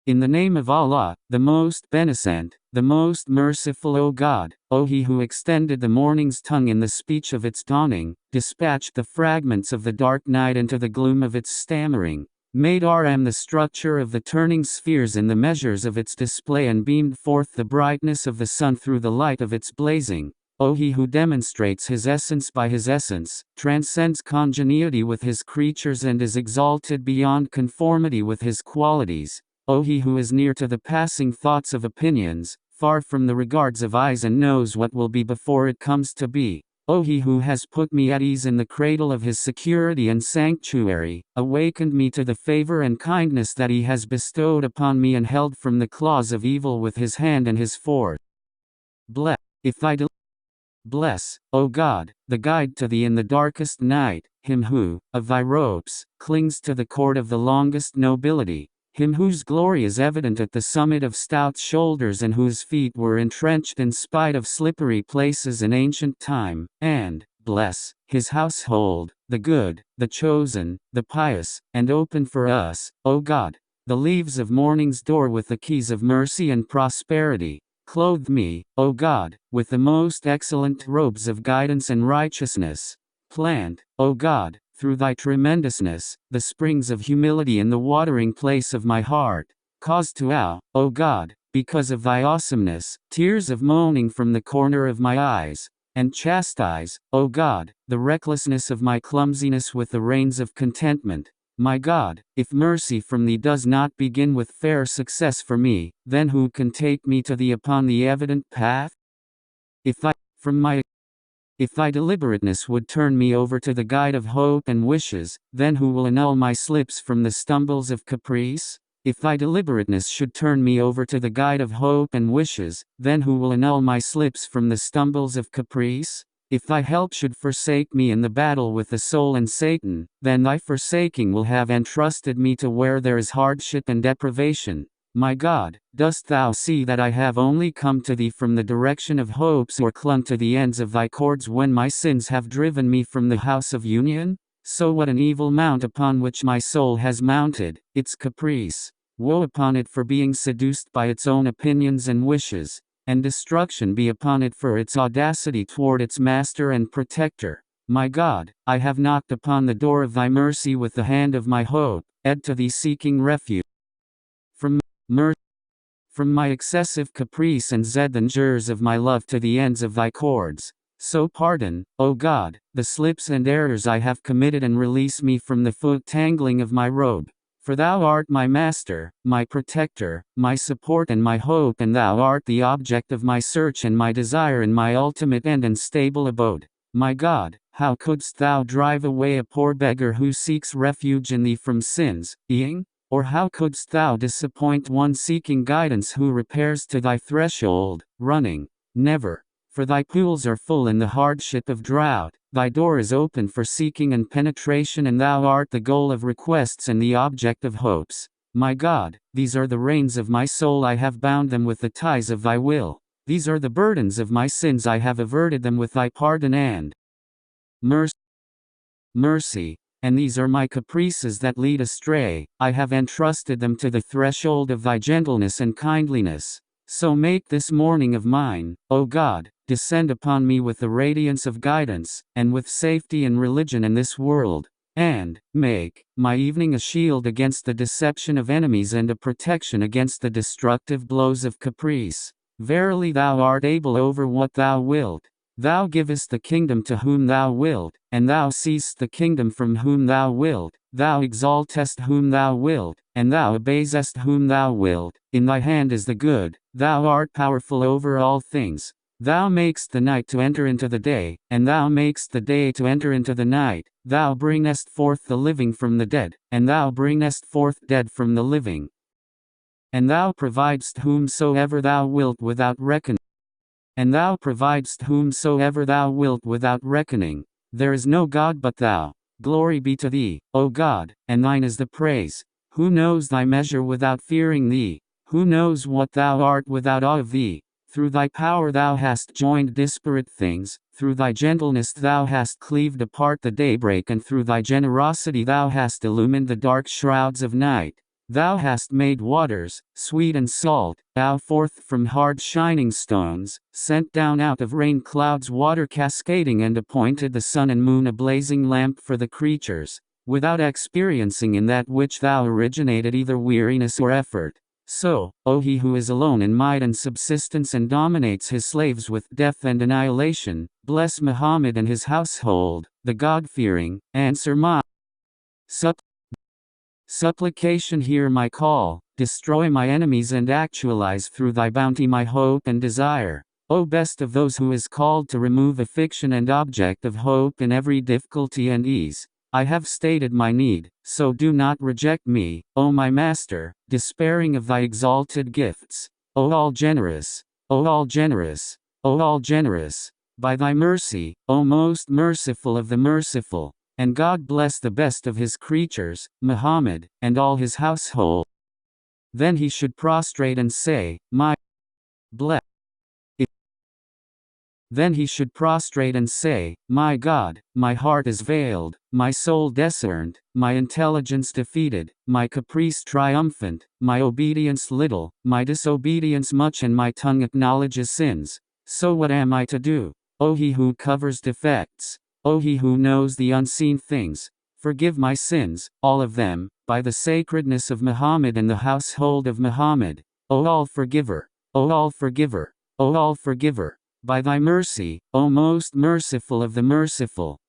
In the name of Allah, the most beneficent, the most merciful. O God, O He who extended the morning's tongue in the speech of its dawning, dispatched the fragments of the dark night into the gloom of its stammering, made Ram the structure of the turning spheres in the measures of its display, and beamed forth the brightness of the sun through the light of its blazing. O He who demonstrates His essence by His essence, transcends congenuity with His creatures, and is exalted beyond conformity with His qualities. O He who is near to the passing thoughts of opinions, far from the regards of eyes, and knows what will be before it comes to be. O He who has put me at ease in the cradle of His security and sanctuary, awakened me to the favor and kindness that He has bestowed upon me, and held from the claws of evil with His hand and His force. Bless, O God, the guide to Thee in the darkest night, him who, of Thy ropes, clings to the cord of the longest nobility, him whose glory is evident at the summit of stout shoulders, and whose feet were entrenched in spite of slippery places in ancient time, and bless his household, the good, the chosen, the pious, and open for us, O God, the leaves of morning's door with the keys of mercy and prosperity. Clothe me, O God, with the most excellent robes of guidance and righteousness. Plant, O God, through Thy tremendousness, the springs of humility in the watering place of my heart. Cause to O God, because of Thy awesomeness, tears of moaning from the corner of my eyes, and chastise, O God, the recklessness of my clumsiness with the reins of contentment. My God, if mercy from Thee does not begin with fair success for me, then who can take me to Thee upon the evident path? If Thy deliberateness would turn me over to the guide of hope and wishes, then who will annul my slips from the stumbles of caprice? If Thy deliberateness should turn me over to the guide of hope and wishes, then who will annul my slips from the stumbles of caprice? If Thy help should forsake me in the battle with the soul and Satan, then Thy forsaking will have entrusted me to where there is hardship and deprivation. My God, dost Thou see that I have only come to Thee from the direction of hopes, or clung to the ends of Thy cords when my sins have driven me from the house of union? So what an evil mount upon which my soul has mounted, its caprice! Woe upon it for being seduced by its own opinions and wishes, and destruction be upon it for its audacity toward its master and protector. My God, I have knocked upon the door of Thy mercy with the hand of my hope, to Thee seeking refuge from my excessive caprice and dangers of my love to the ends of Thy cords. So pardon, O God, the slips and errors I have committed, and release me from the foot-tangling of my robe. For Thou art my Master, my Protector, my support and my hope, and Thou art the object of my search and my desire, and my ultimate end and stable abode. My God, how couldst Thou drive away a poor beggar who seeks refuge in Thee from sins, or how couldst Thou disappoint one seeking guidance who repairs to Thy threshold, running? Never. For Thy pools are full in the hardship of drought, Thy door is open for seeking and penetration, and Thou art the goal of requests and the object of hopes. My God, these are the reins of my soul, I have bound them with the ties of Thy will. These are the burdens of my sins, I have averted them with Thy pardon and mercy. And these are my caprices that lead astray, I have entrusted them to the threshold of Thy gentleness and kindliness. So make this morning of mine, O God, descend upon me with the radiance of guidance, and with safety and religion in this world, and make my evening a shield against the deception of enemies and a protection against the destructive blows of caprice. Verily Thou art able over what Thou wilt. Thou givest the kingdom to whom Thou wilt, and Thou seizest the kingdom from whom Thou wilt. Thou exaltest whom Thou wilt, and Thou abasest whom Thou wilt. In Thy hand is the good, Thou art powerful over all things. Thou makest the night to enter into the day, and Thou makest the day to enter into the night. Thou bringest forth the living from the dead, and Thou bringest forth dead from the living. And Thou providest whomsoever Thou wilt without reckoning. There is no God but Thou. Glory be to Thee, O God, and Thine is the praise. Who knows Thy measure without fearing Thee? Who knows what Thou art without awe of Thee? Through Thy power Thou hast joined disparate things, through Thy gentleness Thou hast cleaved apart the daybreak, and through Thy generosity Thou hast illumined the dark shrouds of night. Thou hast made waters, sweet and salt, thou forth from hard shining stones, sent down out of rain clouds water cascading, and appointed the sun and moon a blazing lamp for the creatures, without experiencing in that which thou originated either weariness or effort. So, O he who is alone in might and subsistence and dominates his slaves with death and annihilation, bless Muhammad and his household, the God-fearing, answer my supplication, hear my call, destroy my enemies and actualize through thy bounty my hope and desire. O best of those who is called to remove a fiction and object of hope in every difficulty and ease. I have stated my need, so do not reject me, O my Master, despairing of thy exalted gifts. O all generous, O all generous, O all generous, by thy mercy, O most merciful of the merciful. And God bless the best of his creatures, Muhammad, and all his household. Then he should prostrate and say, my bless. Then he should prostrate and say, my God, my heart is veiled, my soul discerned, my intelligence defeated, my caprice triumphant, my obedience little, my disobedience much, and my tongue acknowledges sins. So what am I to do? O he who covers defects, O he who knows the unseen things, forgive my sins, all of them, by the sacredness of Muhammad and the household of Muhammad. O all forgiver, O all forgiver, O all forgiver. By thy mercy, O most merciful of the merciful,